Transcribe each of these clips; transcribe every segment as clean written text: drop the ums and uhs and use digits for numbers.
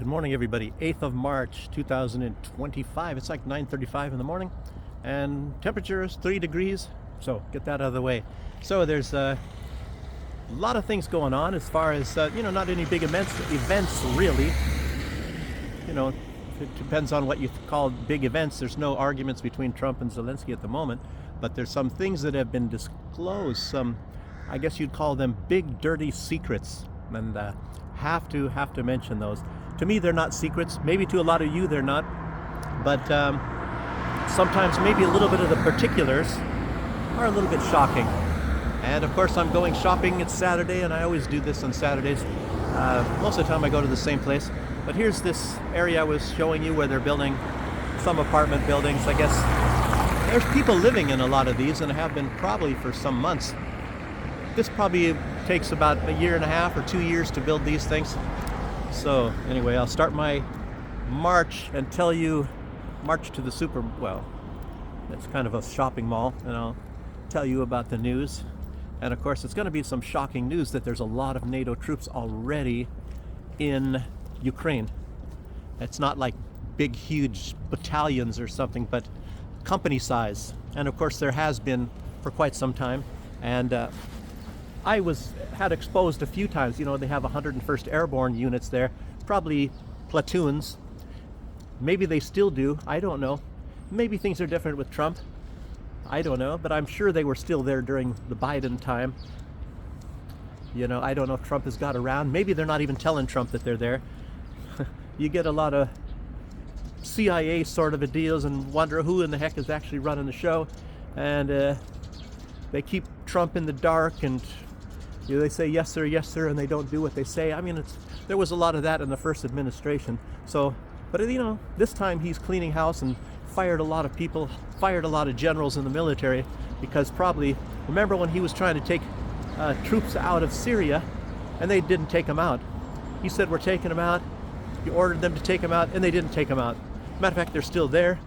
Good morning, everybody. 8th of March, 2025. It's like 9:35 in the morning, and temperature is 3 degrees. So get that out of the way. So there's a lot of things going on as far as not any big events really. It depends on what you call big events. There's no arguments between Trump and Zelensky at the moment, but there's some things that have been disclosed. Some, I guess you'd call them big dirty secrets, and have to mention those. To me, they're not secrets. Maybe to a lot of you, they're not. But sometimes maybe a little bit of the particulars are a little bit shocking. And of course, I'm going shopping. It's Saturday, and I always do this on Saturdays. Most of the time, I go to the same place. But here's this area I was showing you where they're building some apartment buildings. I guess there's people living in a lot of these, and have been probably for some months. This probably takes about a year and a half or 2 years to build these things. So anyway, I'll start my march and tell you, march to the it's kind of a shopping mall, and I'll tell you about the news. And of course, it's going to be some shocking news that there's a lot of NATO troops already in Ukraine. It's not like big, huge battalions or something, but company size. And of course, there has been for quite some time. And I had exposed a few times. They have 101st Airborne units there, probably platoons. Maybe they still do. I don't know. Maybe things are different with Trump. I don't know, but I'm sure they were still there during the Biden time. I don't know if Trump has got around. Maybe they're not even telling Trump that they're there. You get a lot of CIA sort of deals and wonder who in the heck is actually running the show. And they keep Trump in the dark, and they say yes sir, and they don't do what they say. I mean, there was a lot of that in the first administration. So, but this time he's cleaning house and fired a lot of people, fired a lot of generals in the military, because probably, remember when he was trying to take troops out of Syria, and they didn't take them out. He said, we're taking them out. He ordered them to take them out, and they didn't take them out. Matter of fact, they're still there.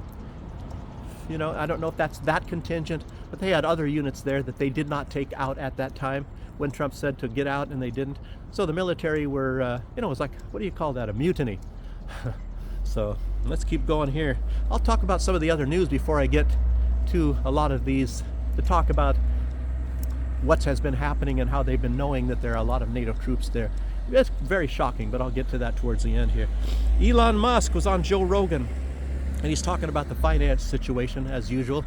I don't know if that's that contingent, but they had other units there that they did not take out at that time when Trump said to get out, and they didn't. So the military were, it was like, what do you call that? A mutiny. So let's keep going here. I'll talk about some of the other news before I get to a lot of these, to talk about what has been happening and how they've been knowing that there are a lot of NATO troops there. It's very shocking, but I'll get to that towards the end here. Elon Musk was on Joe Rogan, and he's talking about the finance situation as usual.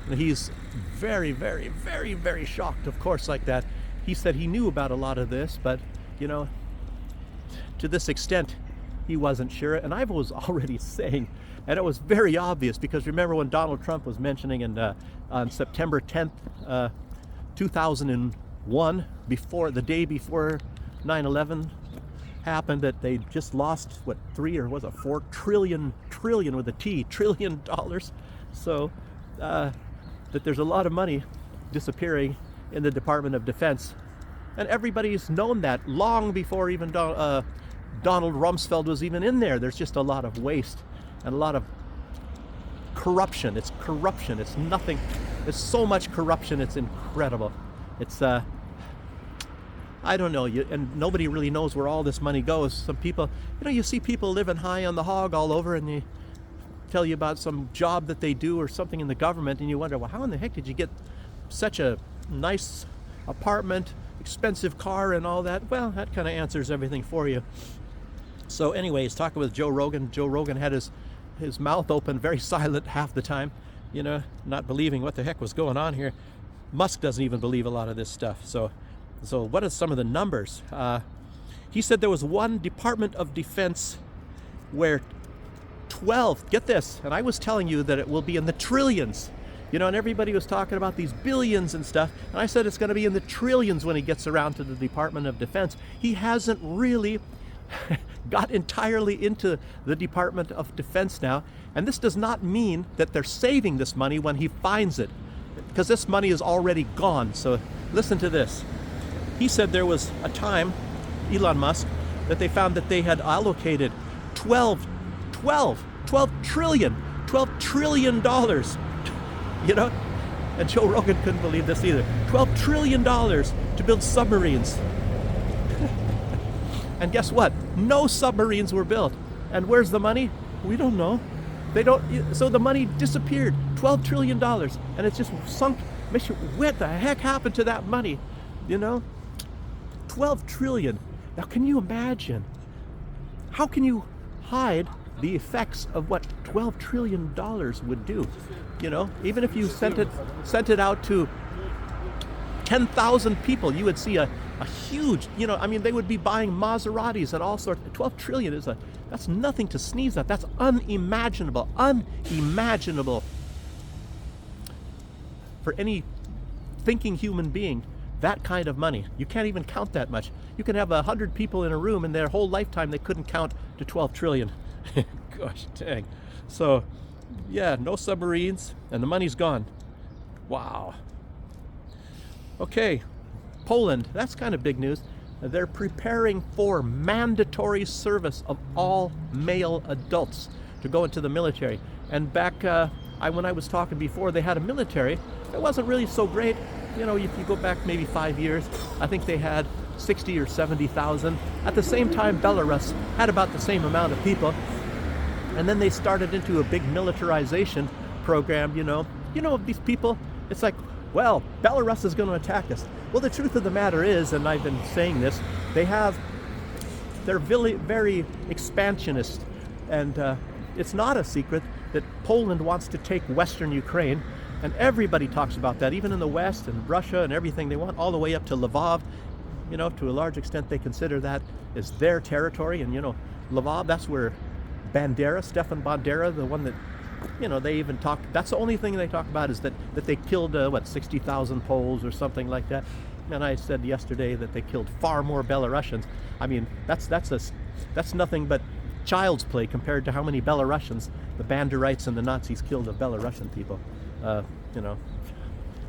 And he's very, very, very, very shocked, of course, like that. He said he knew about a lot of this, but, to this extent, he wasn't sure. And I was already saying, and it was very obvious, because remember when Donald Trump was mentioning on September 10th, 2001, the day before 9/11 happened, that they just lost, $4 trillion with a T, trillion dollars. So that there's a lot of money disappearing in the Department of Defense. And everybody's known that long before even Donald Rumsfeld was even in there. There's just a lot of waste and a lot of corruption. It's corruption. It's nothing. There's so much corruption. It's incredible. It's I don't know, and nobody really knows where all this money goes. Some people, you see people living high on the hog all over, and they tell you about some job that they do or something in the government, and you wonder, well, how in the heck did you get such a nice apartment, expensive car, and all that? Well, that kind of answers everything for you. So anyway, he's talking with Joe Rogan. Joe Rogan had his mouth open, very silent half the time, not believing what the heck was going on here. Musk doesn't even believe a lot of this stuff. So what are some of the numbers? He said there was one Department of Defense where 12, get this, and I was telling you that it will be in the trillions, and everybody was talking about these billions and stuff, and I said it's going to be in the trillions when he gets around to the Department of Defense. He hasn't really got entirely into the Department of Defense now, and this does not mean that they're saving this money when he finds it, because this money is already gone. So listen to this. He said there was a time, Elon Musk, that they found that they had allocated $12 trillion dollars, and Joe Rogan couldn't believe this either. $12 trillion to build submarines. And guess what? No submarines were built. And where's the money? We don't know. They don't. So the money disappeared. $12 trillion, and it's just sunk. What the heck happened to that money? You know, 12 trillion. Now, can you imagine? How can you hide the effects of what $12 trillion would do? You know, even if you sent it out to 10,000 people, you would see a huge, you know, I mean, they would be buying Maseratis and all sorts. 12 trillion that's nothing to sneeze at. That's unimaginable for any thinking human being. That kind of money, you can't even count that much. You can have 100 people in a room, and their whole lifetime they couldn't count to 12 trillion. Gosh dang. So yeah, no submarines, and the money's gone. Wow. Okay, Poland, that's kind of big news. They're preparing for mandatory service of all male adults to go into the military. And back when I was talking before, they had a military. It wasn't really so great. You know, if you go back maybe 5 years, I think they had 60 or 70,000. At the same time, Belarus had about the same amount of people. And then they started into a big militarization program, you know. You know, these people, it's like, well, Belarus is going to attack us. Well, the truth of the matter is, and I've been saying this, they're very, very expansionist. And it's not a secret that Poland wants to take Western Ukraine. And everybody talks about that, even in the West and Russia and everything. They want all the way up to Lvov. You know, to a large extent, they consider that as their territory. And, you know, Lvov, that's where Stefan Bandera, the one that, you know, they even talk, that's the only thing they talk about is that they killed, 60,000 Poles or something like that. And I said yesterday that they killed far more Belarusians. I mean, that's nothing but child's play compared to how many Belarusians the Banderites and the Nazis killed of Belarusian people. You know,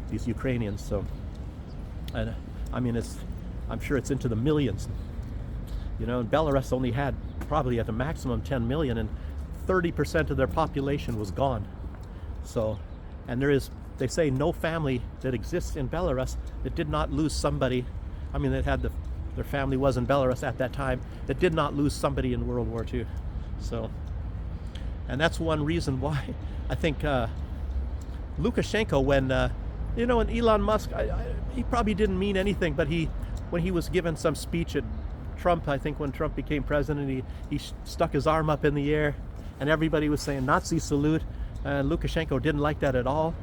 these Ukrainians. So, and I mean, I'm sure it's into the millions. You know, and Belarus only had probably at the maximum 10 million, and 30% of their population was gone. So, and they say no family that exists in Belarus that did not lose somebody. I mean, their family was in Belarus at that time that did not lose somebody in World War II. So, and that's one reason why I think Lukashenko, when you know, and Elon Musk, he probably didn't mean anything, but when he was given some speech at Trump, I think when Trump became president, he stuck his arm up in the air, and everybody was saying Nazi salute, and Lukashenko didn't like that at all.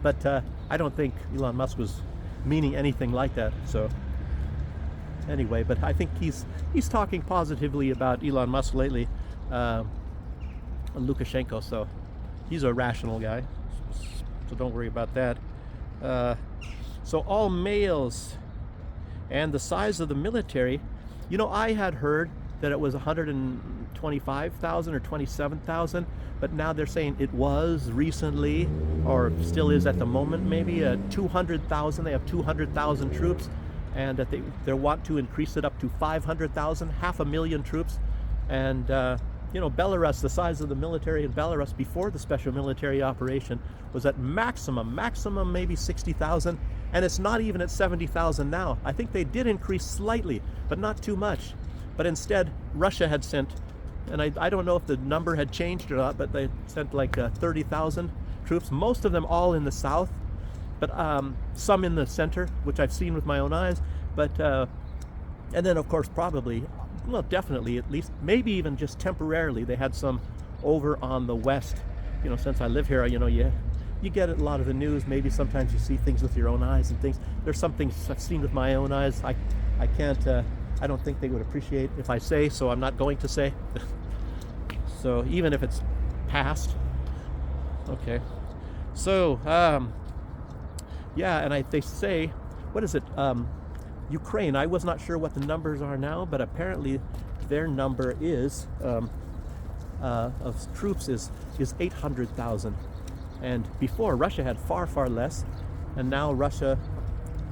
But I don't think Elon Musk was meaning anything like that. So anyway, but I think he's talking positively about Elon Musk lately, Lukashenko. So he's a rational guy. So don't worry about that. So all males, and the size of the military. You know, I had heard that it was 125,000 or 27,000, but now they're saying it was recently, or still is at the moment, maybe 200,000. They have 200,000 troops, and that they want to increase it up to 500,000, 500,000 troops. And you know, Belarus, the size of the military in Belarus before the special military operation was at maximum maybe 60,000, and it's not even at 70,000 now. I think they did increase slightly, but not too much. But instead, Russia had sent, and I don't know if the number had changed or not, but they sent like 30,000 troops, most of them all in the south, but some in the center, which I've seen with my own eyes. But and then of course probably, well, definitely, at least, maybe even just temporarily, they had some over on the west. You know, since I live here, you know, you get a lot of the news. Maybe sometimes you see things with your own eyes and things. There's some things I've seen with my own eyes. I can't, I don't think they would appreciate if I say, so I'm not going to say. So even if it's past. Okay. So, yeah, and they say, what is it? Ukraine, I was not sure what the numbers are now, but apparently their number is of troops is 800,000. And before, Russia had far, far less. And now Russia,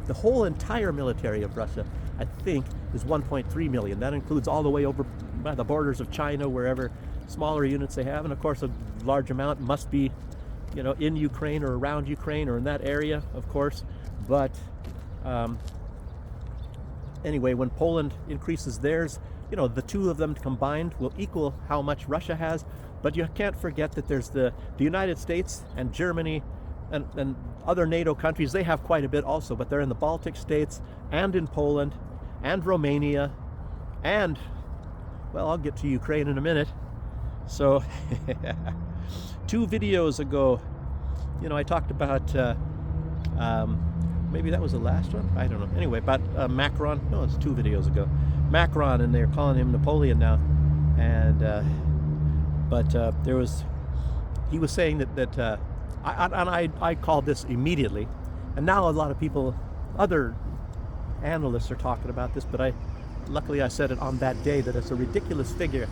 the whole entire military of Russia, I think, is 1.3 million. That includes all the way over by the borders of China, wherever smaller units they have. And of course, a large amount must be, you know, in Ukraine or around Ukraine or in that area, of course. But anyway, when Poland increases theirs the two of them combined will equal how much Russia has. But you can't forget that there's the United States and Germany and other NATO countries. They have quite a bit also, but they're in the Baltic states and in Poland and Romania and, well, I'll get to Ukraine in a minute. So 2 videos ago, I talked about, maybe that was the last one? I don't know. Anyway, about Macron. No, it's 2 videos ago. Macron, and they're calling him Napoleon now. And, he was saying that I called this immediately. And now a lot of people, other analysts are talking about this, but luckily I said it on that day, that it's a ridiculous figure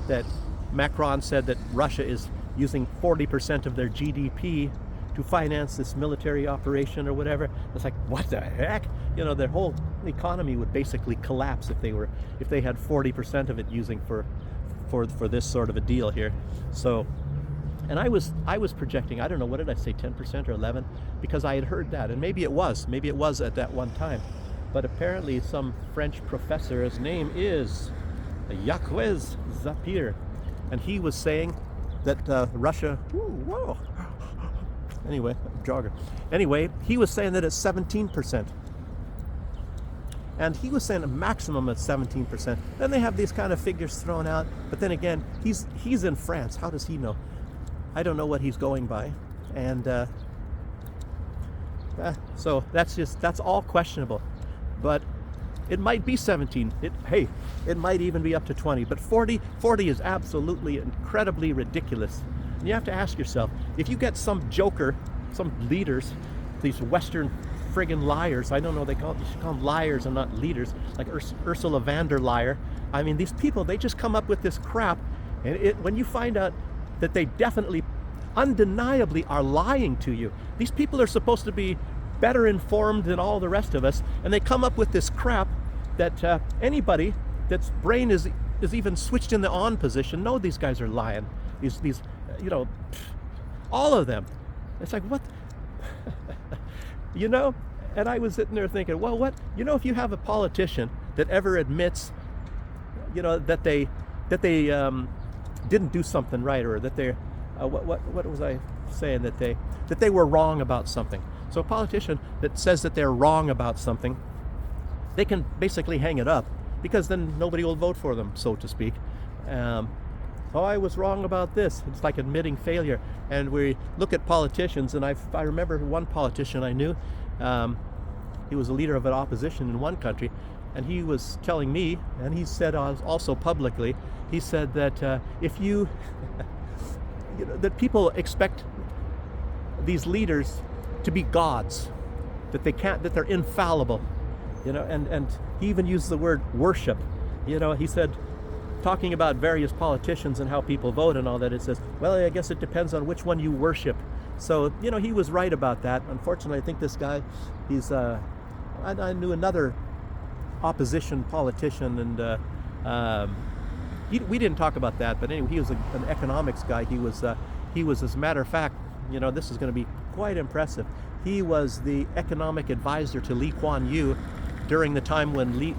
that Macron said that Russia is using 40% of their GDP to finance this military operation or whatever. It's like, what the heck? Their whole economy would basically collapse if they had 40% of it using for this sort of a deal here. So, and I was projecting, I don't know, what did I say, 10% or 11? Because I had heard that, and maybe it was at that one time. But apparently some French professor, his name is Jacques Sapir, and he was saying that Russia, whoa, anyway, jogger. Anyway, he was saying that it's 17%. And he was saying a maximum of 17%. Then they have these kind of figures thrown out. But then again, he's in France. How does he know? I don't know what he's going by. And so that's all questionable. But it might be 17. It might even be up to 20. But 40 is absolutely incredibly ridiculous. And you have to ask yourself, if you get some joker, some leaders, these Western friggin' liars, I don't know, you should call them liars and not leaders, like Ursula von der Leyen. I mean, these people, they just come up with this crap, and when you find out that they definitely, undeniably are lying to you, these people are supposed to be better informed than all the rest of us, and they come up with this crap that anybody that's brain is even switched in the on position, know these guys are lying. These all of them. It's like, what? And I was sitting there thinking, well, what? If you have a politician that ever admits, that they didn't do something right, or that they, what was I saying, that they were wrong about something. So a politician that says that they're wrong about something, they can basically hang it up, because then nobody will vote for them, so to speak. I was wrong about this. It's like admitting failure. And we look at politicians, and I remember one politician I knew, he was a leader of an opposition in one country, and he was telling me, and he said also publicly, he said that if you, that people expect these leaders to be gods, that they're infallible, and he even used the word worship. He said, talking about various politicians and how people vote and all that, it says, well, I guess it depends on which one you worship. So, he was right about that. Unfortunately, I think this guy, he's, I knew another opposition politician, and we didn't talk about that, but anyway, he was an economics guy. He was, as a matter of fact, this is going to be quite impressive. He was the economic advisor to Lee Kuan Yew during the time when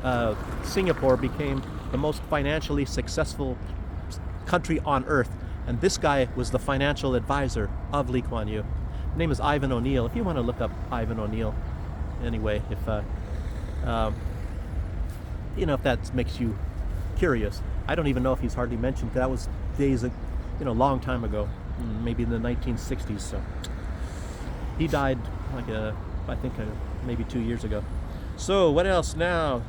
Singapore became the most financially successful country on earth. And this guy was the financial advisor of Lee Kuan Yew. His name is Ivan O'Neill. If you want to look up Ivan O'Neill, anyway, if that makes you curious. I don't even know if he's hardly mentioned. That was days, long time ago, maybe in the 1960s. So he died I think maybe 2 years ago. So what else now?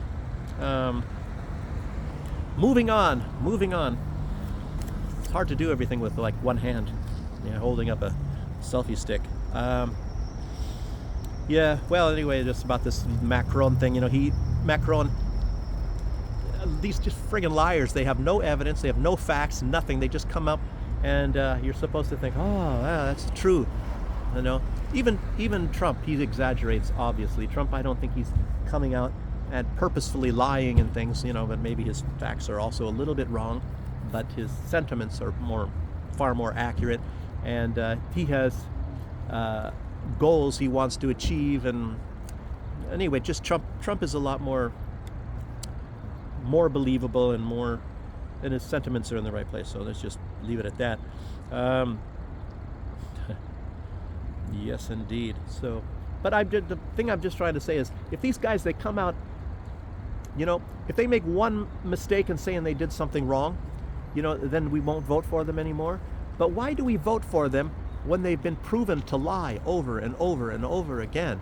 Moving on. It's hard to do everything with like one hand, holding up a selfie stick. Well, anyway, just about this Macron thing. Macron, these just friggin' liars. They have no evidence, they have no facts, nothing. They just come up, and you're supposed to think, oh, yeah, that's true. Even Trump, he exaggerates, obviously. Trump, I don't think he's coming out and purposefully lying and things, but maybe his facts are also a little bit wrong, but his sentiments are far more accurate, and he has goals he wants to achieve. And anyway, just Trump is a lot more more believable and more, and his sentiments are in the right place. So let's just leave it at that. Yes, indeed. So, but the thing I'm just trying to say is, if these guys, they come out, if they make one mistake in saying they did something wrong, then we won't vote for them anymore. But why do we vote for them when they've been proven to lie over and over and over again?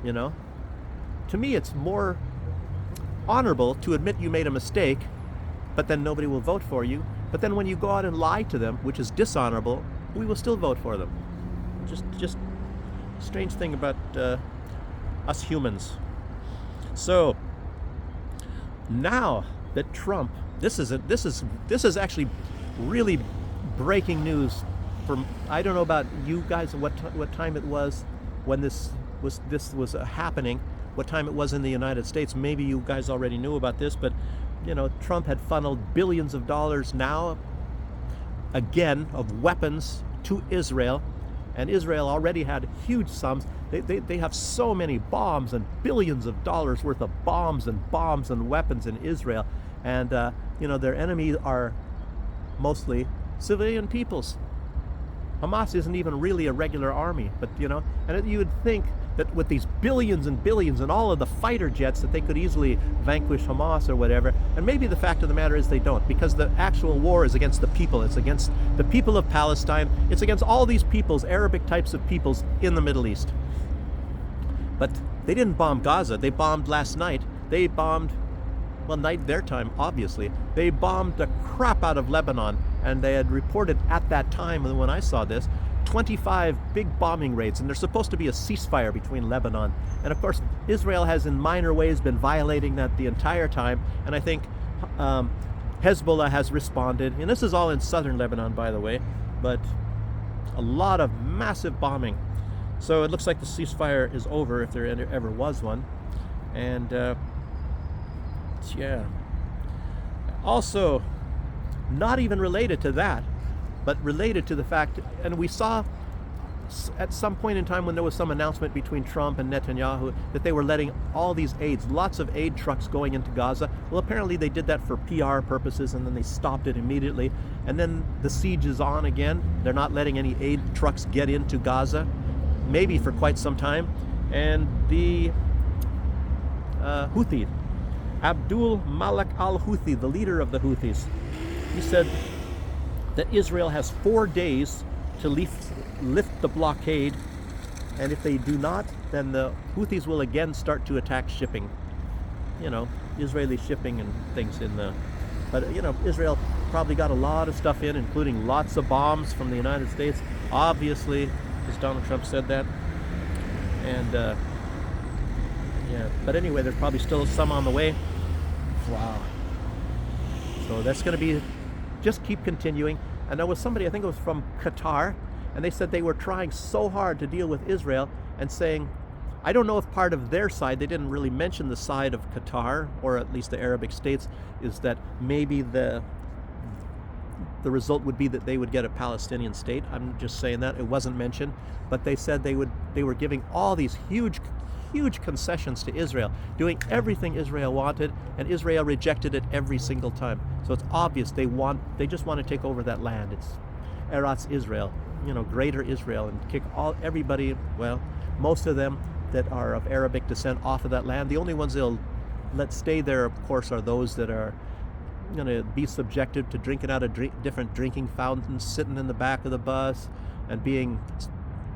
To me, it's more honorable to admit you made a mistake, but then nobody will vote for you. But then when you go out and lie to them, which is dishonorable, we will still vote for them. Just strange thing about us humans. So now that Trump, this is actually really breaking news. I don't know about you guys, what time it was when this was happening, what time it was in the United States. Maybe you guys already knew about this, but Trump had funneled billions of dollars now again of weapons to Israel, and Israel already had huge sums. They have so many bombs and billions of dollars worth of bombs and weapons in Israel, and their enemies are mostly civilian peoples. Hamas isn't even really a regular army, but and you would think that with these billions and billions and all of the fighter jets that they could easily vanquish Hamas or whatever. And maybe the fact of the matter is they don't, because the actual war is against the people. It's against the people of Palestine. It's against all these peoples, Arabic types of peoples in the Middle East. But they didn't bomb Gaza. They bombed last night. They bombed, night their time, obviously. They bombed the crap out of Lebanon. And they had reported at that time, when I saw this, 25 big bombing raids, and there's supposed to be a ceasefire between Lebanon. And of course, Israel has in minor ways been violating that the entire time, and I think Hezbollah has responded, and this is all in southern Lebanon, by the way, but a lot of massive bombing. So it looks like the ceasefire is over, if there ever was one. And yeah. Also, not even related to that, but related to the fact, and we saw at some point in time when there was some announcement between Trump and Netanyahu that they were letting all these aids, lots of aid trucks going into Gaza. Well, apparently they did that for PR purposes, and then they stopped it immediately. And then the siege is on again. They're not letting any aid trucks get into Gaza, maybe for quite some time. And the Houthi, Abdul Malik al-Houthi, the leader of the Houthis, he said that Israel has 4 days to lift the blockade, and if they do not, then the Houthis will again start to attack shipping. Israeli shipping and things in the... But, Israel probably got a lot of stuff in, including lots of bombs from the United States, obviously, because Donald Trump said that. And, yeah, but anyway, there's probably still some on the way. Wow. So that's going to be... Just keep continuing. And there was somebody, I think it was from Qatar, and they said they were trying so hard to deal with Israel and saying, I don't know if part of their side, they didn't really mention the side of Qatar, or at least the Arabic states, is that maybe the result would be that they would get a Palestinian state. I'm just saying that. It wasn't mentioned. But they said they were giving all these huge concessions to Israel, doing everything Israel wanted, and Israel rejected it every single time. So it's obvious they just want to take over that land. It's Eretz Israel, greater Israel, and kick everybody, well, most of them that are of Arabic descent off of that land. The only ones they'll let stay there, of course, are those that are going to be subjected to drinking out of different drinking fountains, sitting in the back of the bus, and being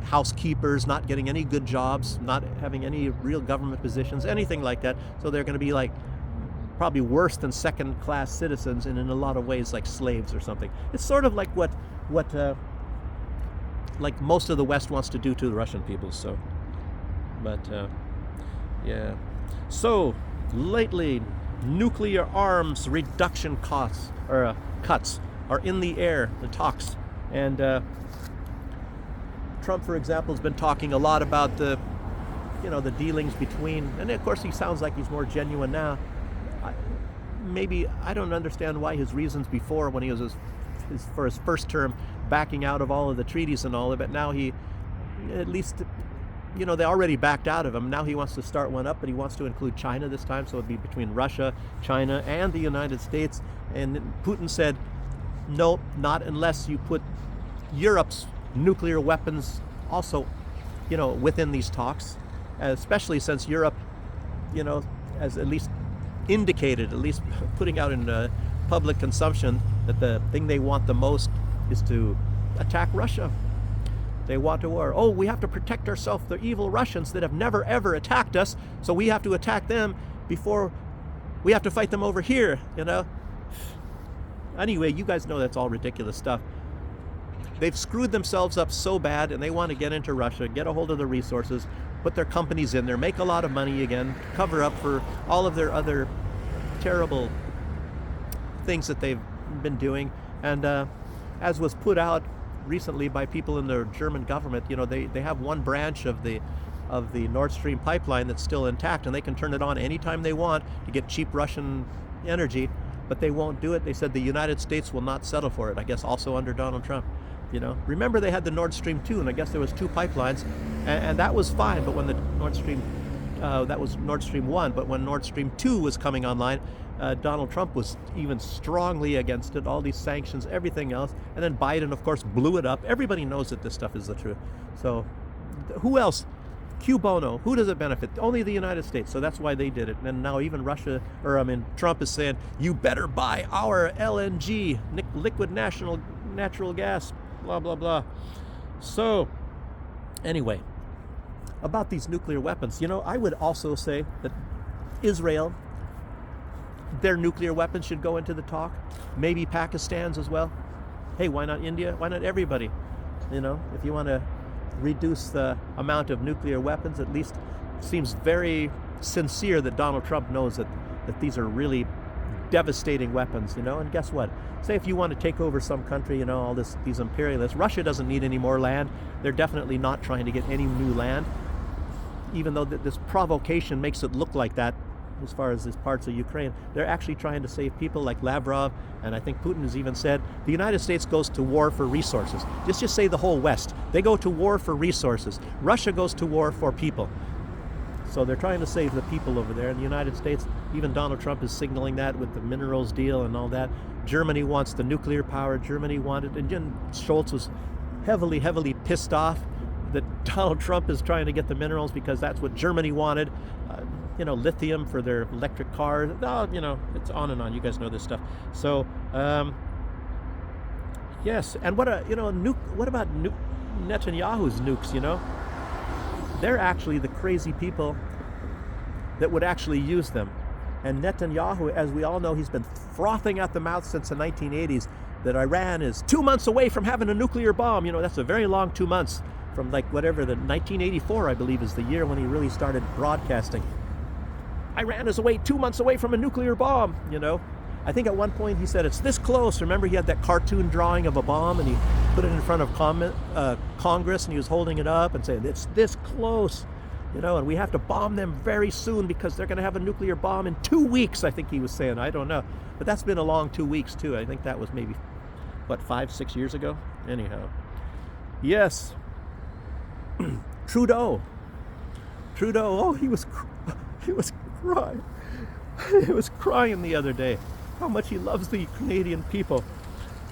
housekeepers, not getting any good jobs, not having any real government positions, anything like that. So they're going to be like probably worse than second-class citizens, and in a lot of ways like slaves or something. It's sort of like what like most of the West wants to do to the Russian people. So, but yeah. So lately, nuclear arms reduction cuts are in the air. The talks, and Trump, for example, has been talking a lot about the dealings between, and of course he sounds like he's more genuine now. Maybe I don't understand why his reasons before, when he was for his first term, backing out of all of the treaties and all of it. Now he, at least, they already backed out of him. Now he wants to start one up, but he wants to include China this time, so it'd be between Russia, China, and the United States. And Putin said, no, not unless you put Europe's nuclear weapons also, within these talks, especially since Europe, has at least indicated, at least putting out in public consumption, that the thing they want the most is to attack Russia. They want a war. Oh, we have to protect ourselves. They're evil Russians that have never, ever attacked us, so we have to attack them before we have to fight them over here, Anyway, you guys know that's all ridiculous stuff. They've screwed themselves up so bad, and they want to get into Russia, get a hold of the resources, put their companies in there, make a lot of money again, cover up for all of their other terrible things that they've been doing. And as was put out recently by people in the German government, they have one branch of the Nord Stream pipeline that's still intact, and they can turn it on anytime they want to get cheap Russian energy, but they won't do it. They said the United States will not settle for it, I guess also under Donald Trump. Remember they had the Nord Stream 2, and I guess there was 2 pipelines, and that was fine, but when the Nord Stream, that was Nord Stream 1, but when Nord Stream 2 was coming online, Donald Trump was even strongly against it, all these sanctions, everything else, and then Biden, of course, blew it up. Everybody knows that this stuff is the truth. So who else? Q bono, who does it benefit? Only the United States, so that's why they did it. And now even Trump is saying, you better buy our LNG, liquid natural gas, blah, blah, blah. So, anyway, about these nuclear weapons, I would also say that Israel, their nuclear weapons should go into the talk. Maybe Pakistan's as well. Hey, why not India? Why not everybody? If you want to reduce the amount of nuclear weapons, at least seems very sincere that Donald Trump knows that these are really devastating weapons, and guess what? Say if you want to take over some country, all these imperialists, Russia doesn't need any more land. They're definitely not trying to get any new land, even though this provocation makes it look like that. As far as these parts of Ukraine, they're actually trying to save people, like Lavrov, and I think Putin has even said the United States goes to war for resources. Just say the whole West. They go to war for resources. Russia goes to war for people. So they're trying to save the people over there in the United States. Even Donald Trump is signaling that with the minerals deal and all that. Germany wants the nuclear power. Germany wanted, and Scholz was heavily pissed off that Donald Trump is trying to get the minerals because that's what Germany wanted. Lithium for their electric cars. It's on and on. You guys know this stuff. So, yes. And what about Netanyahu's nukes? They're actually the crazy people that would actually use them. And Netanyahu, as we all know, he's been frothing at the mouth since the 1980s that Iran is 2 months away from having a nuclear bomb. That's a very long 2 months from the 1984, I believe, is the year when he really started broadcasting. Iran is 2 months away from a nuclear bomb, I think at one point he said it's this close. Remember he had that cartoon drawing of a bomb and he put it in front of Congress and he was holding it up and saying it's this close, and we have to bomb them very soon because they're going to have a nuclear bomb in 2 weeks, I think he was saying. I don't know. But that's been a long 2 weeks too. I think that was maybe, 5-6 years ago? Anyhow. Yes. Trudeau. Oh, he was crying. He was crying the other day how much he loves the Canadian people.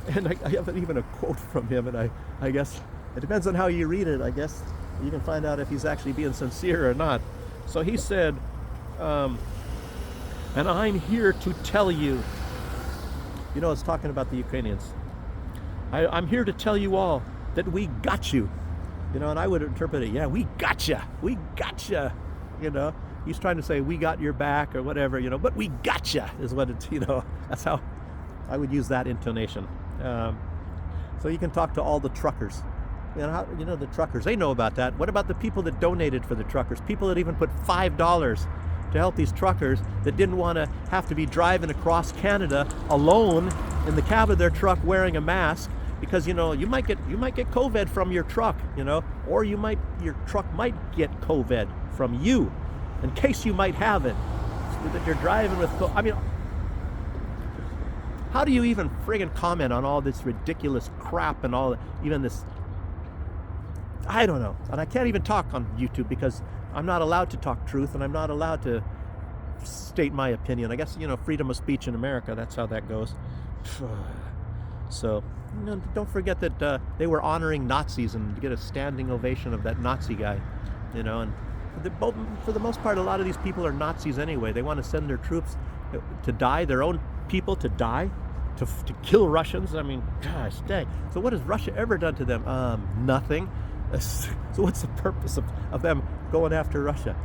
And I have even a quote from him, and I guess it depends on how you read it. I guess you can find out if he's actually being sincere or not. So he said, and I'm here to tell you, it's talking about the Ukrainians. I'm here to tell you all that we got you. And I would interpret it, we gotcha. He's trying to say we got your back or whatever, but we gotcha is what it's, that's how I would use that intonation. So you can talk to all the truckers. The truckers, they know about that. What about the people that donated for the truckers? People that even put $5 to help these truckers that didn't want to have to be driving across Canada alone in the cab of their truck wearing a mask because, you might get COVID from your truck, or your truck might get COVID from you. In case you might have it, so that you're driving with, how do you even friggin' comment on all this ridiculous crap and all, even this I don't know. And I can't even talk on YouTube because I'm not allowed to talk truth and I'm not allowed to state my opinion. I guess, freedom of speech in America, that's how that goes. So, don't forget that they were honoring Nazis and get a standing ovation of that Nazi guy, and for the most part, a lot of these people are Nazis anyway. They want to send their troops to die, their own people to die, to kill Russians. I mean, gosh dang. So what has Russia ever done to them? Nothing. So what's the purpose of them going after Russia?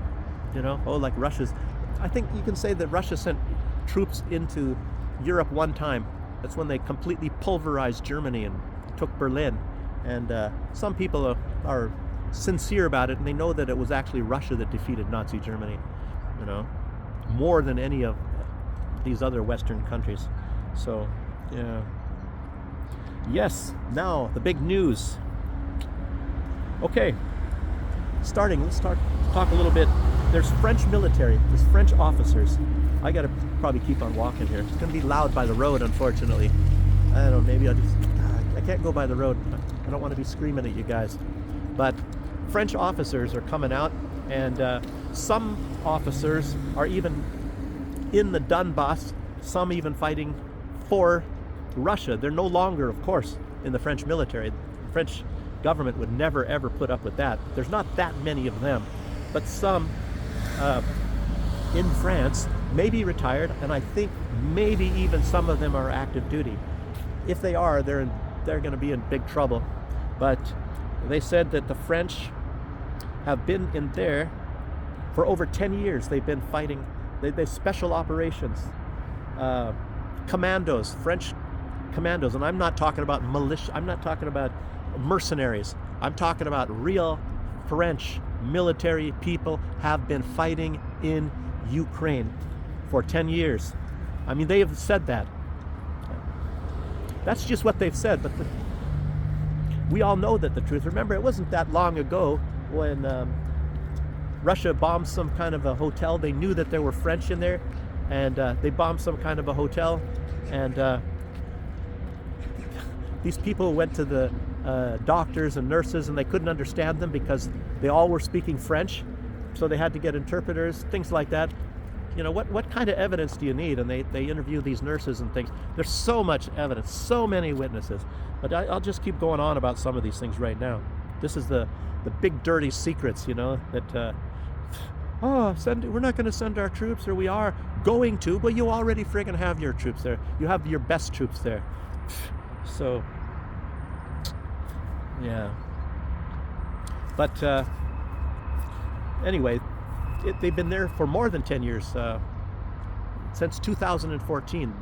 Like Russia's... I think you can say that Russia sent troops into Europe one time. That's when they completely pulverized Germany and took Berlin. And some people are sincere about it, and they know that it was actually Russia that defeated Nazi Germany, more than any of these other Western countries. So, yeah. Yes, now the big news. Okay, let's talk a little bit. There's French military, there's French officers. I gotta probably keep on walking here. It's gonna be loud by the road, unfortunately. I don't know, maybe I can't go by the road. I don't want to be screaming at you guys. But French officers are coming out, and some officers are even in the Donbass, some even fighting for Russia. They're no longer, of course, in the French military. The French government would never ever put up with that. There's not that many of them, but some in France may be retired, and I think maybe even some of them are active duty. If they are, they're going to be in big trouble. But they said that the French have been in there for over 10 years. They've been fighting. They special operations, commandos, French commandos, and I'm not talking about militia. I'm not talking about mercenaries. I'm talking about real French military people have been fighting in Ukraine for 10 years. I mean, they have said that. That's just what they've said, but we all know that the truth. Remember, it wasn't that long ago when Russia bombed some kind of a hotel. They knew that there were French in there, and they bombed some kind of a hotel, and these people went to the doctors and nurses, and they couldn't understand them because they all were speaking French, so they had to get interpreters, things like that. What kind of evidence do you need? And they interview these nurses and things. There's so much evidence, so many witnesses. But I'll just keep going on about some of these things right now. This is the big dirty secrets, that we're not going to send our troops, or we are going to, but you already friggin' have your troops there. You have your best troops there. So, yeah. But anyway, they've been there for more than 10 years, since 2014.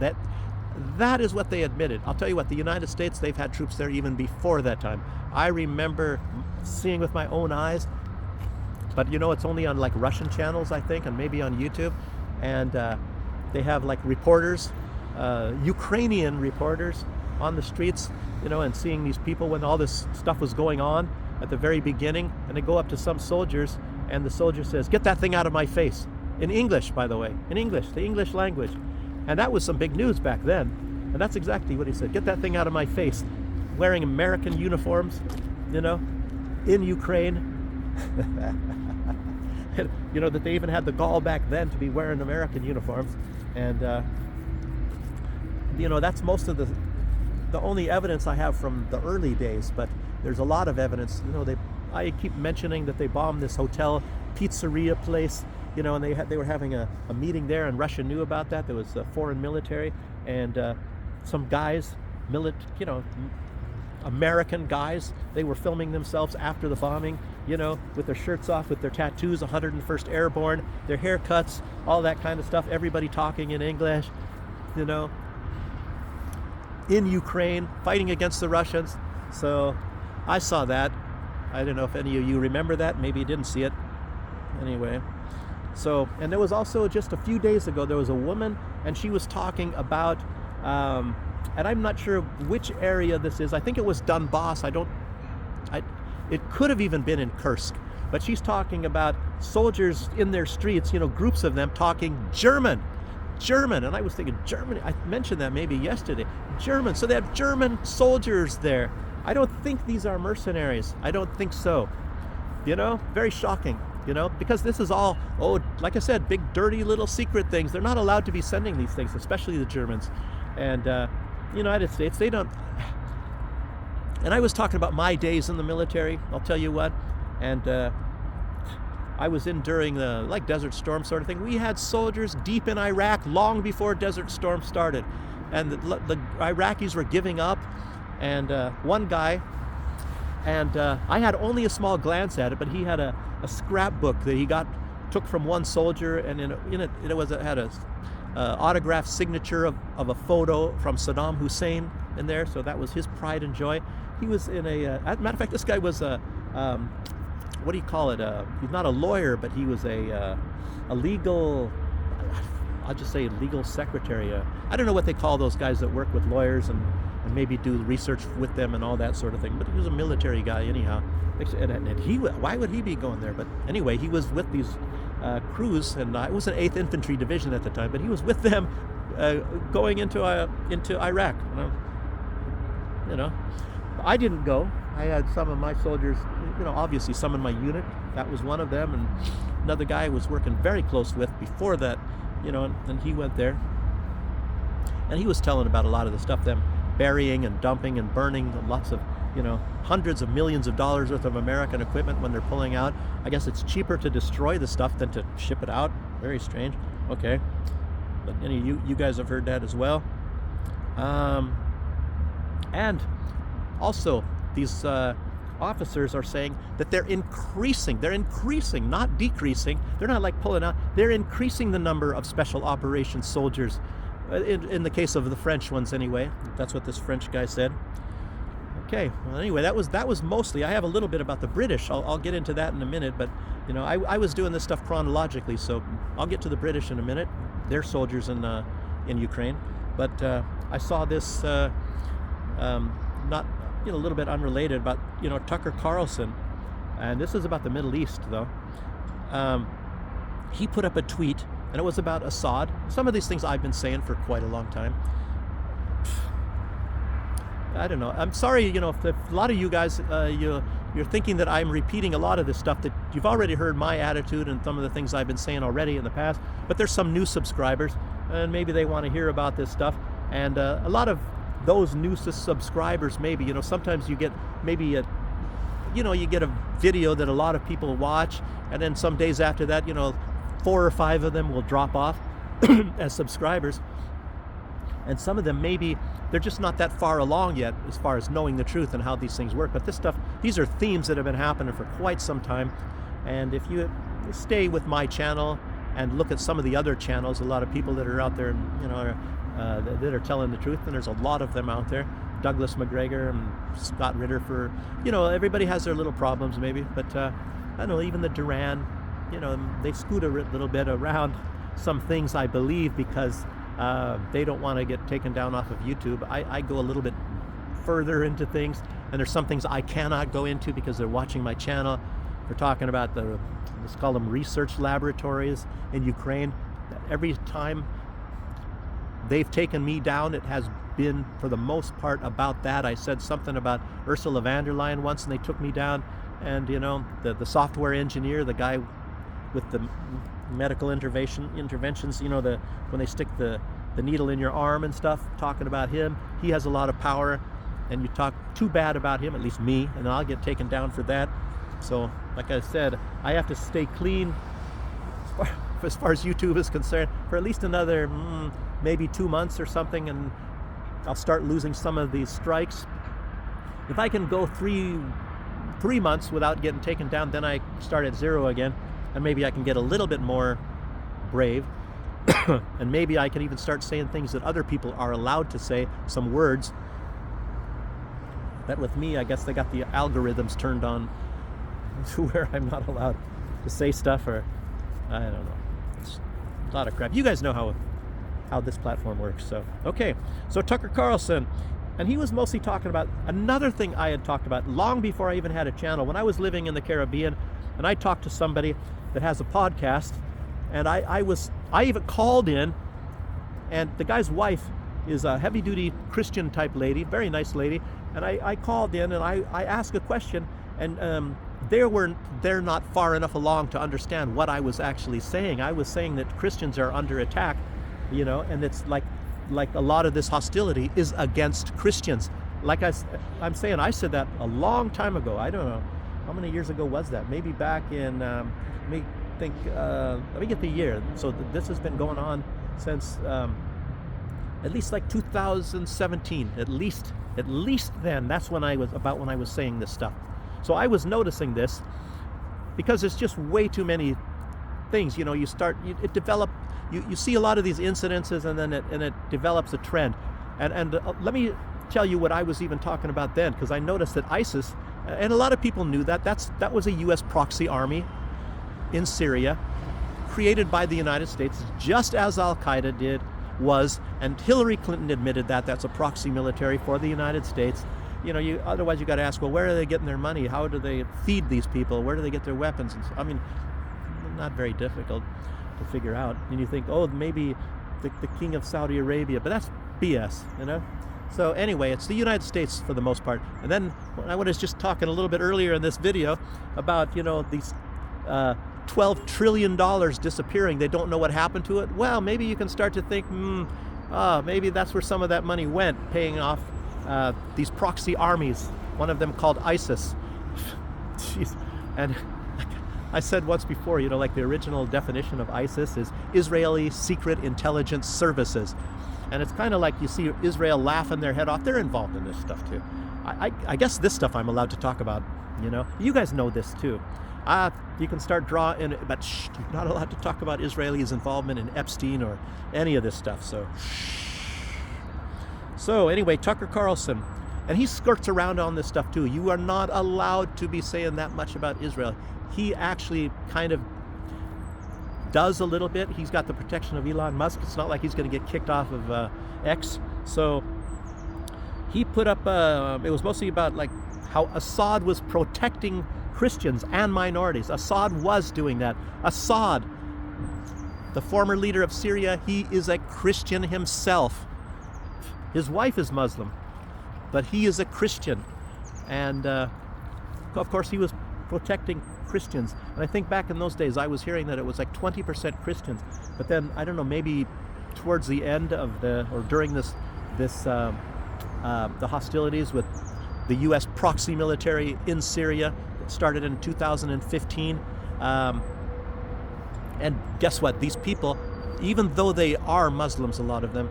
That is what they admitted. I'll tell you what, the United States, they've had troops there even before that time. I remember seeing with my own eyes, but it's only on like Russian channels, I think, and maybe on YouTube. And they have like reporters, Ukrainian reporters on the streets, and seeing these people when all this stuff was going on at the very beginning, and they go up to some soldiers, and the soldier says, "Get that thing out of my face." In English, by the way, in English, the English language. And that was some big news back then. And that's exactly what he said. "Get that thing out of my face." Wearing American uniforms, in Ukraine. That they even had the gall back then to be wearing American uniforms. And, that's most of the only evidence I have from the early days. But there's a lot of evidence. I keep mentioning that they bombed this hotel, pizzeria place, and they were having a meeting there, and Russia knew about that. There was a foreign military, and some guys, American guys, they were filming themselves after the bombing, with their shirts off, with their tattoos, 101st Airborne, their haircuts, all that kind of stuff, everybody talking in English, in Ukraine, fighting against the Russians. So I saw that. I don't know if any of you remember that. Maybe you didn't see it. Anyway. So, and there was also just a few days ago, there was a woman, and she was talking about, and I'm not sure which area this is. I think it was Donbass. It could have even been in Kursk. But she's talking about soldiers in their streets, groups of them talking German. And I was thinking, Germany, I mentioned that maybe yesterday. German. So they have German soldiers there. I don't think these are mercenaries. I don't think so. Very shocking. Because this is all, like I said, big, dirty little secret things. They're not allowed to be sending these things, especially the Germans. And United States, they don't. And I was talking about my days in the military, I'll tell you what. And I was in during the Desert Storm sort of thing. We had soldiers deep in Iraq long before Desert Storm started. And the Iraqis were giving up. And one guy, and I had only a small glance at it, but he had a scrapbook that he took from one soldier, and in it had a autographed signature of a photo from Saddam Hussein in there. So that was his pride and joy. He was in as a matter of fact, this guy was a what do you call it? He's not a lawyer, but he was a legal. I'll just say legal secretary. I don't know what they call those guys that work with lawyers and maybe do research with them and all that sort of thing. But he was a military guy anyhow. And why would he be going there? But anyway, he was with these crews, and it was an 8th Infantry Division at the time, but he was with them going into Iraq. I didn't go. I had some of my soldiers, obviously some in my unit. That was one of them, and another guy I was working very close with before that, and he went there. And he was telling about a lot of the stuff, them burying and dumping and burning lots of, hundreds of millions of dollars worth of American equipment when they're pulling out. I guess it's cheaper to destroy the stuff than to ship it out. Very strange. Okay. But any of you guys have heard that as well. And also these officers are saying that they're increasing, not decreasing. They're not like pulling out. They're increasing the number of special operations soldiers. In the case of the French ones, anyway. That's what this French guy said. Okay. Well, anyway, that was mostly. I have a little bit about the British. I'll get into that in a minute. But I was doing this stuff chronologically, so I'll get to the British in a minute. They're soldiers in Ukraine. But I saw this not a little bit unrelated about Tucker Carlson, and this is about the Middle East though. He put up a tweet. And it was about Assad. Some of these things I've been saying for quite a long time. I don't know. I'm sorry, if a lot of you guys, you're thinking that I'm repeating a lot of this stuff, that you've already heard my attitude and some of the things I've been saying already in the past. But there's some new subscribers, and maybe they want to hear about this stuff. And a lot of those new subscribers, maybe, sometimes you get maybe you get a video that a lot of people watch, and then some days after that, 4 or 5 of them will drop off as subscribers. And some of them, maybe they're just not that far along yet as far as knowing the truth and how these things work. But these are themes that have been happening for quite some time. And if you stay with my channel and look at some of the other channels, a lot of people that are out there, that are telling the truth, and there's a lot of them out there. Douglas McGregor and Scott Ritter everybody has their little problems maybe. But I don't know, even the Duran, they scoot a little bit around some things, I believe, because they don't want to get taken down off of YouTube. I go a little bit further into things, and there's some things I cannot go into because they're watching my channel. We're talking about let's call them research laboratories in Ukraine. Every time they've taken me down, it has been, for the most part, about that. I said something about Ursula von der Leyen once, and they took me down. And the software engineer, the guy with the medical interventions, when they stick the needle in your arm and stuff, talking about him. He has a lot of power, and you talk too bad about him, at least me, and I'll get taken down for that. So, like I said, I have to stay clean as far as YouTube is concerned for at least another maybe 2 months or something, and I'll start losing some of these strikes. If I can go 3 months without getting taken down, then I start at 0 again, and maybe I can get a little bit more brave. And maybe I can even start saying things that other people are allowed to say, some words. But with me, I guess they got the algorithms turned on to where I'm not allowed to say stuff, or I don't know. It's a lot of crap. You guys know how this platform works. So, okay. So Tucker Carlson, and he was mostly talking about another thing I had talked about long before I even had a channel. When I was living in the Caribbean, and I talked to somebody that has a podcast, and I even called in, and the guy's wife is a heavy-duty Christian type lady, very nice lady, and I called in and I asked a question, and they're not far enough along to understand what I was actually saying. I was saying that Christians are under attack, and it's like a lot of this hostility is against Christians. Like I'm saying, I said that a long time ago. I don't know how many years ago was that. Maybe back in let me get the year. So this has been going on since at least like 2017. At least then. That's when I was saying this stuff. So I was noticing this because it's just way too many things. You see a lot of these incidences, and then it develops a trend. And let me tell you what I was even talking about then, because I noticed that ISIS, and a lot of people knew that was a U.S. proxy army in Syria, created by the United States, just as Al-Qaeda was, and Hillary Clinton admitted that's a proxy military for the United States. Otherwise you got to ask, well, where are they getting their money? How do they feed these people? Where do they get their weapons? I mean, not very difficult to figure out. And you think, oh, maybe the king of Saudi Arabia, but that's BS, So anyway, it's the United States for the most part. And then I was just talking a little bit earlier in this video about, these $12 trillion disappearing. They don't know what happened to it. Well, maybe you can start to think, maybe that's where some of that money went, paying off these proxy armies, one of them called ISIS. Jeez. And I said once before, like the original definition of ISIS is Israeli Secret Intelligence Services. And it's kind of like you see Israel laughing their head off. They're involved in this stuff too. I guess this stuff I'm allowed to talk about, You guys know this too. You can start drawing, but you're not allowed to talk about Israelis' involvement in Epstein or any of this stuff. So anyway, Tucker Carlson, and he skirts around on this stuff too. You are not allowed to be saying that much about Israel. He actually kind of does a little bit. He's got the protection of Elon Musk. It's not like he's going to get kicked off of X. So he put up, it was mostly about like how Assad was protecting Christians and minorities. Assad was doing that. Assad, the former leader of Syria, he is a Christian himself. His wife is Muslim, but he is a Christian. And of course he was protecting Christians. And I think back in those days I was hearing that it was like 20% Christians. But then, I don't know, maybe towards the end of during the hostilities with the U.S. proxy military in Syria, it started in 2015. And guess what? These people, even though they are Muslims, a lot of them,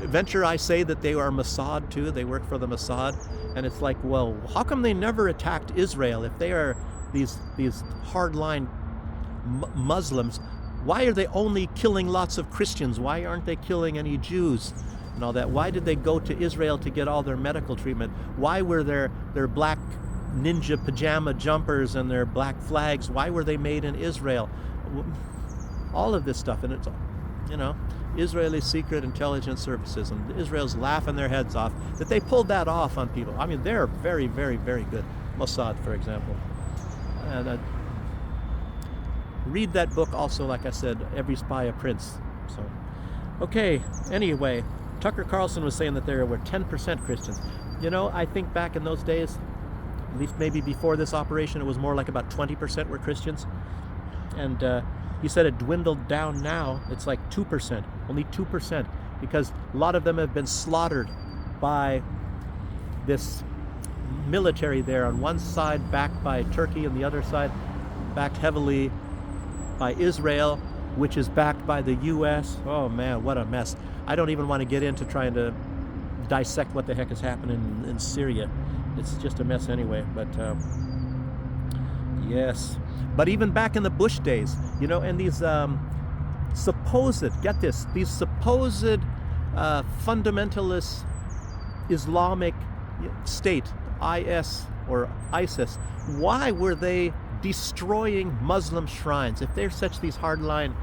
venture I say that they are Mossad too. They work for the Mossad. And it's like, well, how come they never attacked Israel if they are these hardline Muslims? Why are they only killing lots of Christians? Why aren't they killing any Jews and all that? Why did they go to Israel to get all their medical treatment? Why were their black ninja pajama jumpers and their black flags, why were they made in Israel? All of this stuff, and it's, Israeli Secret Intelligence Services, and Israel's laughing their heads off that they pulled that off on people. I mean, they're very, very, very good. Mossad, for example. And read that book also, like I said, Every Spy a Prince. So, okay, anyway, Tucker Carlson was saying that there were 10% Christians. I think back in those days, at least maybe before this operation, it was more like about 20% were Christians. And he said it dwindled down now. It's like 2%, only 2%, because a lot of them have been slaughtered by this military there. On one side, backed by Turkey, and the other side, backed heavily by Israel, which is backed by the U.S. Oh man, what a mess. I don't even want to get into trying to dissect what the heck is happening in Syria. It's just a mess anyway, but yes. But even back in the Bush days, and these supposed, get this, these supposed fundamentalist Islamic state, IS or ISIS, why were they destroying Muslim shrines? If they're such these hardline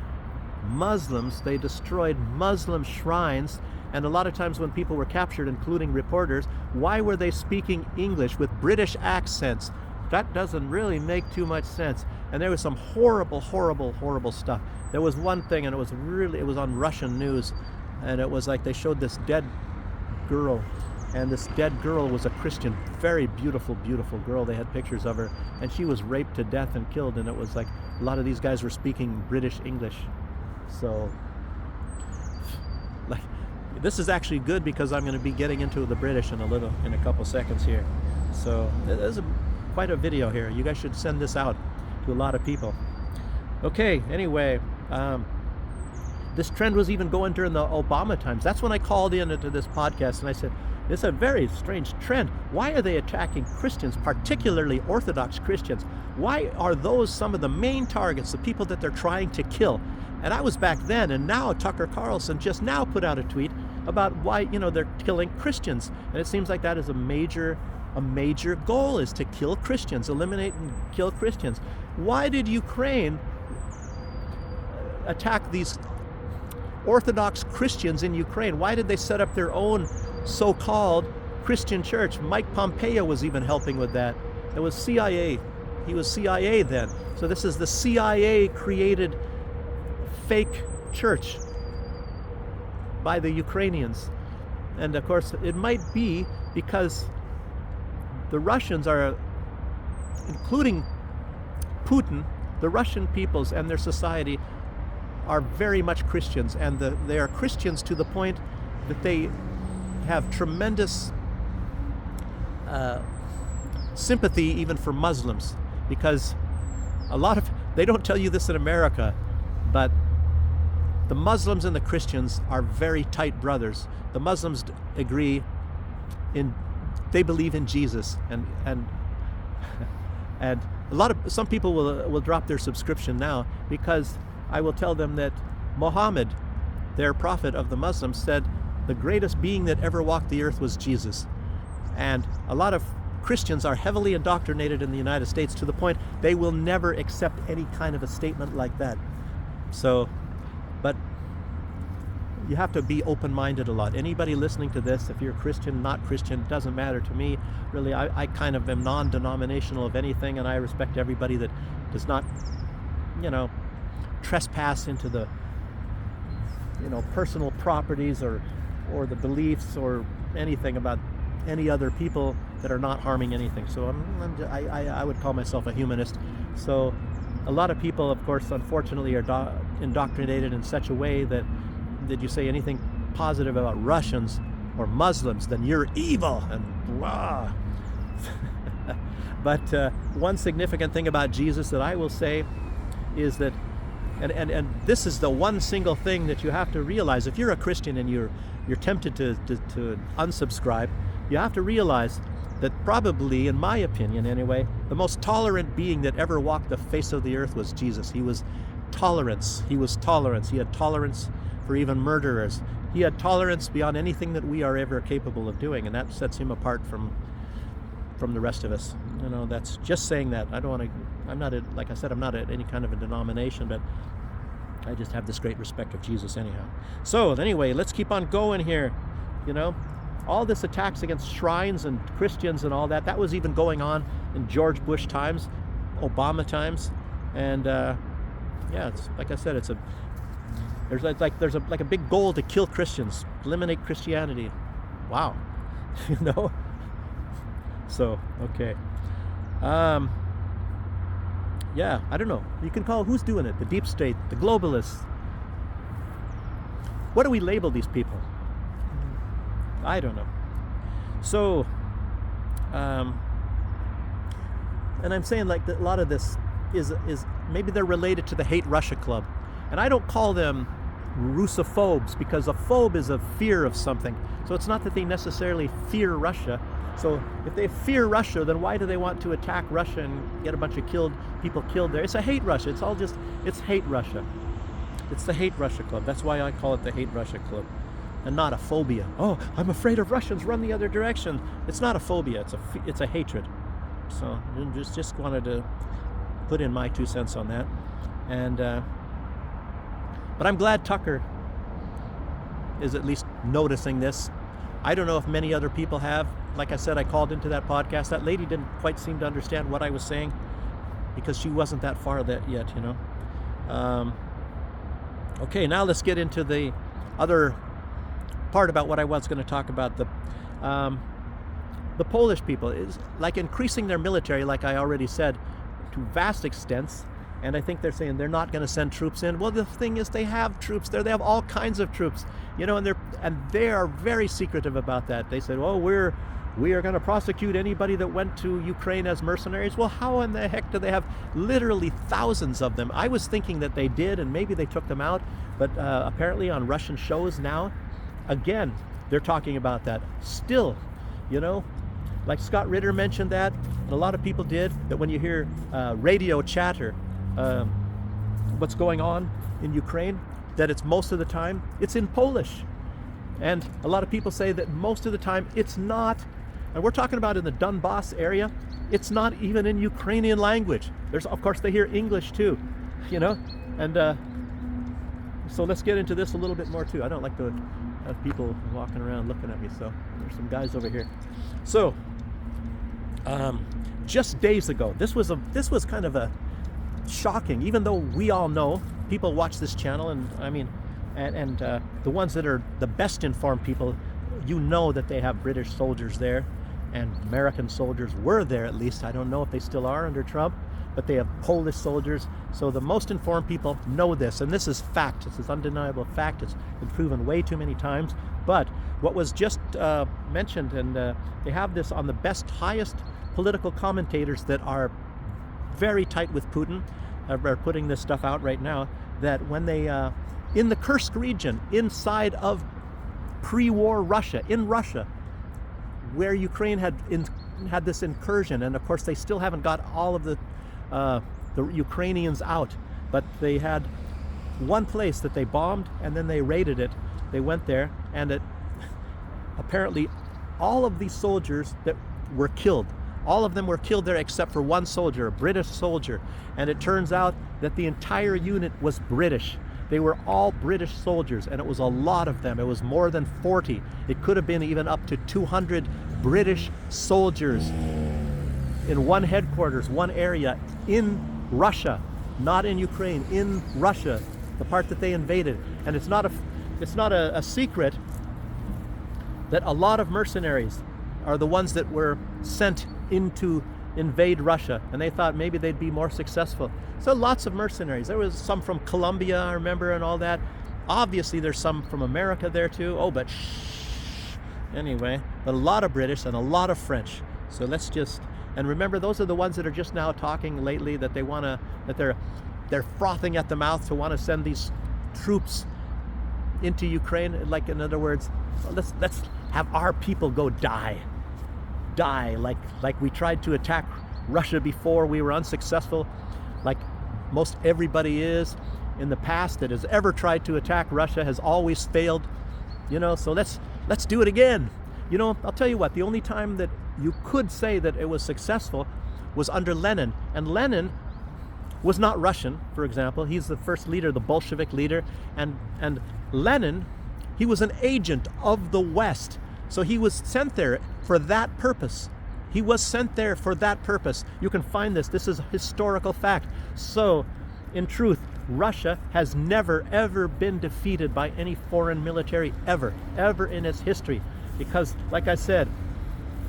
Muslims, they destroyed Muslim shrines. And a lot of times when people were captured, including reporters, why were they speaking English with British accents? That doesn't really make too much sense. And there was some horrible, horrible, horrible stuff. There was one thing, and it was on Russian news, and it was like they showed this dead girl, and this dead girl was a Christian, very beautiful, beautiful girl. They had pictures of her, and she was raped to death and killed, and it was like a lot of these guys were speaking British English. So, like, this is actually good because I'm going to be getting into the British in a couple seconds here. So there's quite a video here. You guys should send this out to a lot of people. Okay, anyway, this trend was even going during the Obama times. That's when I called in into this podcast and I said, it's a very strange trend. Why are they attacking Christians, particularly Orthodox Christians? Why are those some of the main targets, the people that they're trying to kill? And I was back then, and now Tucker Carlson just now put out a tweet about why, they're killing Christians. And it seems like that is a major goal, is to kill Christians, eliminate and kill Christians. Why did Ukraine attack these Orthodox Christians in Ukraine? Why did they set up their own so-called Christian church? Mike Pompeo was even helping with that. It was CIA. He was CIA then. So this is the CIA created fake church by the Ukrainians. And of course, it might be because the Russians are, including Putin, the Russian peoples and their society are very much Christians, and they are Christians to the point that they have tremendous sympathy even for Muslims, because they don't tell you this in America, but the Muslims and the Christians are very tight brothers. The Muslims agree they believe in Jesus, and some people will drop their subscription now, because I will tell them that Muhammad, their prophet of the Muslims, said the greatest being that ever walked the earth was Jesus. And a lot of Christians are heavily indoctrinated in the United States to the point they will never accept any kind of a statement like that. So, but you have to be open-minded a lot. Anybody listening to this, if you're Christian, not Christian, doesn't matter to me. Really, I kind of am non-denominational of anything, and I respect everybody that does not, trespass into the, personal properties or the beliefs or anything about any other people that are not harming anything. So I would call myself a humanist. So a lot of people, of course, unfortunately, are indoctrinated in such a way that you say anything positive about Russians or Muslims, then you're evil and blah. But one significant thing about Jesus that I will say is that, and this is the one single thing that you have to realize, if you're a Christian and you're tempted to unsubscribe, you have to realize that probably, in my opinion anyway, the most tolerant being that ever walked the face of the earth was Jesus. He was tolerance. He was tolerance. He had tolerance for even murderers. He had tolerance beyond anything that we are ever capable of doing, and that sets him apart from the rest of us. That's just saying that. I don't want to, like I said, I'm not at any kind of a denomination, but I just have this great respect of Jesus anyhow. So anyway, let's keep on going here. All this attacks against shrines and Christians and all that was even going on in George Bush times, Obama times, and it's like I said, there's a big goal to kill Christians, eliminate Christianity. Wow, So okay, I don't know. You can call who's doing it: the deep state, the globalists. What do we label these people? I don't know. So, and I'm saying like that a lot of this is maybe they're related to the Hate Russia Club, and I don't call them Russophobes, because a phobe is a fear of something. So it's not that they necessarily fear Russia. So if they fear Russia, then why do they want to attack Russia and get a bunch of people killed there? It's a hate Russia. It's hate Russia. It's the Hate Russia Club. That's why I call it the Hate Russia Club, and not a phobia. Oh, I'm afraid of Russians. Run the other direction. It's not a phobia. It's a hatred. So just wanted to put in my 2 cents on that. And but I'm glad Tucker is at least noticing this. I don't know if many other people have. Like I said, I called into that podcast. That lady didn't quite seem to understand what I was saying. because she wasn't that far that yet, you know. Okay, now let's get into the other part about what I was going to talk about. The Polish people is like increasing their military, like I already said, to vast extents. And I think they're saying they're not going to send troops in. Well, the thing is, they have troops there. They have all kinds of troops, you know, and they are very secretive about that. They said, "Oh, we are going to prosecute anybody that went to Ukraine as mercenaries." Well, how in the heck do they have literally thousands of them? I was thinking that they did, and maybe they took them out, but apparently on Russian shows now, again, they're talking about that still, you know. Like Scott Ritter mentioned that, and a lot of people did, that when you hear radio chatter, what's going on in Ukraine, that it's most of the time it's in Polish. And a lot of people say that most of the time it's not, and we're talking about in the Donbass area, it's not even in Ukrainian language. There's, of course, they hear English too, you know. And so let's get into this a little bit more too. I don't like to have people walking around looking at me, so there's some guys over here. So just days ago, this was kind of a shocking, even though we all know, people watch this channel, and I mean, and the ones that are the best informed people, you know that they have British soldiers there, and American soldiers were there at least. I don't know if they still are under Trump, but they have Polish soldiers. So the most informed people know this, and this is fact. This is undeniable fact. It's been proven way too many times. But what was just mentioned, and they have this on the best, highest political commentators that are very tight with Putin, are putting this stuff out right now, that when they, in the Kursk region, inside of pre-war Russia, in Russia, where Ukraine had this incursion, and of course they still haven't got all of the Ukrainians out, but they had one place that they bombed, and then they raided it. They went there, and apparently all of these soldiers that were killed, all of them were killed there except for one soldier, a British soldier. And it turns out that the entire unit was British. They were all British soldiers, and it was a lot of them. It was more than 40. It could have been even up to 200 British soldiers in one headquarters, one area in Russia, not in Ukraine, in Russia, the part that they invaded. And it's not a secret that a lot of mercenaries are the ones that were sent in to invade Russia, and they thought maybe they'd be more successful. So lots of mercenaries. There was some from Colombia, I remember, and all that. Obviously there's some from America there too. Oh, but anyway, but a lot of British and a lot of French. So let's just, and remember, those are the ones that are just now talking lately that they want to, that they're frothing at the mouth to want to send these troops into Ukraine. Like, in other words, let's have our people go die like we tried to attack Russia before. We were unsuccessful, like most everybody is in the past that has ever tried to attack Russia has always failed, you know. So let's do it again. You know, I'll tell you what, the only time that you could say that it was successful was under Lenin, and Lenin was not Russian, for example. He's the first leader, the Bolshevik leader, and Lenin, he was an agent of the West. So he was sent there for that purpose. He was sent there for that purpose. You can find this. This is a historical fact. So, in truth, Russia has never, ever been defeated by any foreign military, ever in its history. Because, like I said,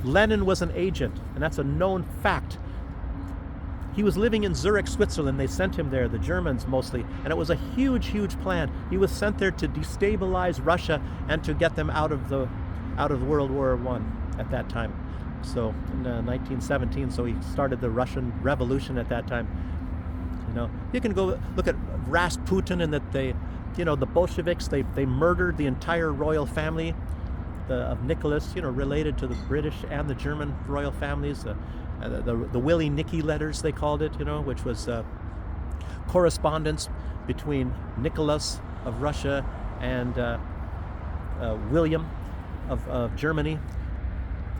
Lenin was an agent, and that's a known fact. He was living in Zurich, Switzerland. They sent him there, the Germans mostly, and it was a huge, huge plan. He was sent there to destabilize Russia and to get them out of World War I at that time. So in 1917, so he started the Russian Revolution at that time. You know, you can go look at Rasputin, and that they, you know, the Bolsheviks, they murdered the entire royal family of Nicholas, you know, related to the British and the German royal families. The Willie Nicky letters, they called it, you know, which was correspondence between Nicholas of Russia and William of Germany,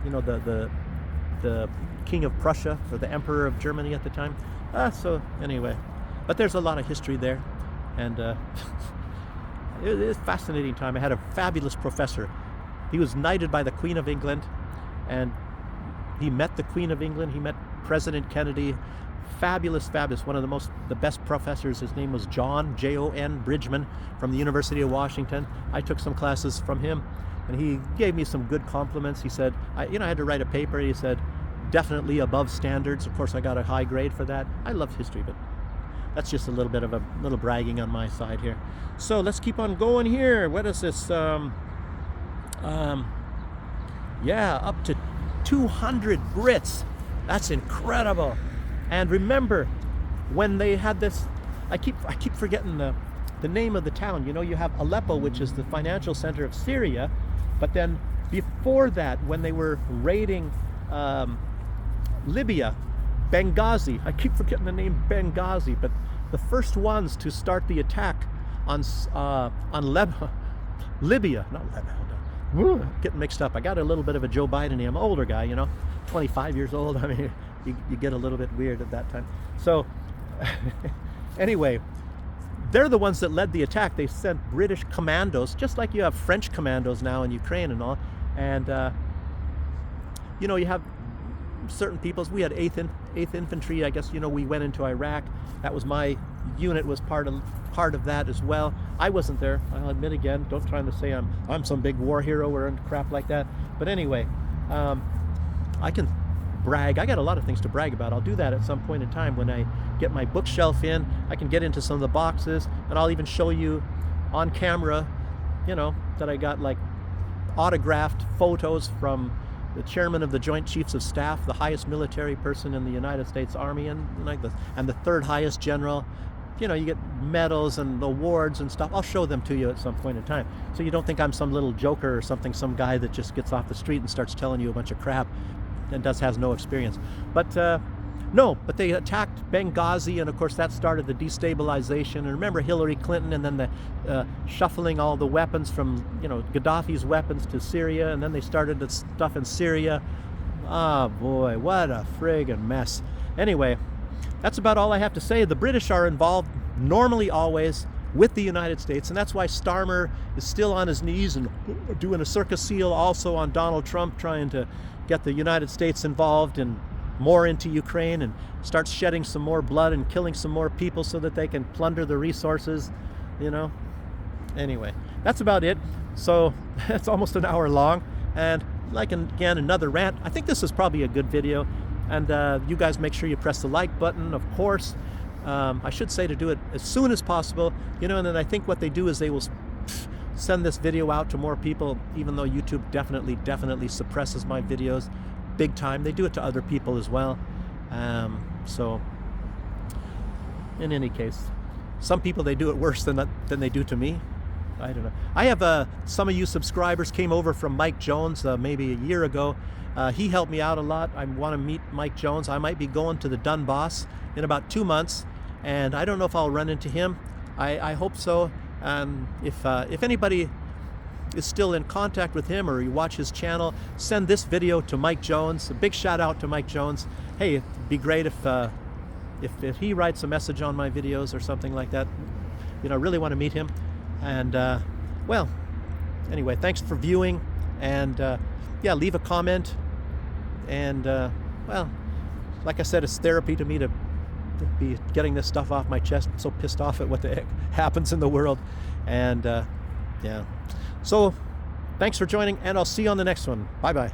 you know, the King of Prussia, or the Emperor of Germany at the time. So anyway, but there's a lot of history there, and it was a fascinating time. I had a fabulous professor. He was knighted by the Queen of England, and he met the Queen of England. He met President Kennedy. fabulous, one of the best professors. His name was John, Jon Bridgman, from the University of Washington. I took some classes from him, and he gave me some good compliments. He said, I had to write a paper. He said, definitely above standards. Of course, I got a high grade for that. I love history, but that's just a little bit of a little bragging on my side here. So let's keep on going here. What is this? Yeah, up to 200 Brits. That's incredible. And remember, when they had this, I keep forgetting the name of the town. You know, you have Aleppo, which is the financial center of Syria, but then before that, when they were raiding Libya, Benghazi. I keep forgetting the name Benghazi, but the first ones to start the attack on Libya, not Lebanon. Getting mixed up. I got a little bit of a Joe Biden. I'm an older guy, 25 years old. I mean, you get a little bit weird at that time. So anyway, they're the ones that led the attack. They sent British commandos, just like you have French commandos now in Ukraine and all. And you have certain peoples. We had 8th Infantry. I guess we went into Iraq. That was my unit. Was part of that as well. I wasn't there. I'll admit again. Don't try to say I'm some big war hero or crap like that. But anyway, I can brag. I got a lot of things to brag about. I'll do that at some point in time when I get my bookshelf in. I can get into some of the boxes, and I'll even show you on camera, that I got like autographed photos from the chairman of the Joint Chiefs of Staff, the highest military person in the United States Army, and the third highest general. You get medals and awards and stuff. I'll show them to you at some point in time, so you don't think I'm some little joker or something, some guy that just gets off the street and starts telling you a bunch of crap and has no experience. But no, but they attacked Benghazi, and of course that started the destabilization. And remember Hillary Clinton, and then the shuffling all the weapons from Gaddafi's weapons to Syria, and then they started the stuff in Syria. Oh boy, what a friggin' mess. Anyway, that's about all I have to say. The British are involved normally always with the United States, and that's why Starmer is still on his knees and doing a circus seal also on Donald Trump, trying to get the United States involved and more into Ukraine and start shedding some more blood and killing some more people so that they can plunder the resources, Anyway, that's about it. So it's almost an hour long, and again, another rant. I think this is probably a good video, and you guys make sure you press the like button, of course. I should say to do it as soon as possible, and then I think what they do is they will send this video out to more people, even though YouTube definitely suppresses my videos big time. They do it to other people as well. So in any case, some people, they do it worse than they do to me. I don't know. I have some of you subscribers came over from Mike Jones maybe a year ago. He helped me out a lot. I want to meet Mike Jones. I might be going to the Donbass in about 2 months, and I don't know if I'll run into him. I hope so. If anybody is still in contact with him, or you watch his channel, send this video to Mike Jones. A big shout out to Mike Jones. Hey, it'd be great if he writes a message on my videos or something like that. I really want to meet him. And well, anyway, thanks for viewing, and yeah, leave a comment. And well, like I said, it's therapy to me to be getting this stuff off my chest. I'm so pissed off at what the heck happens in the world. And yeah, so thanks for joining, and I'll see you on the next one. Bye bye.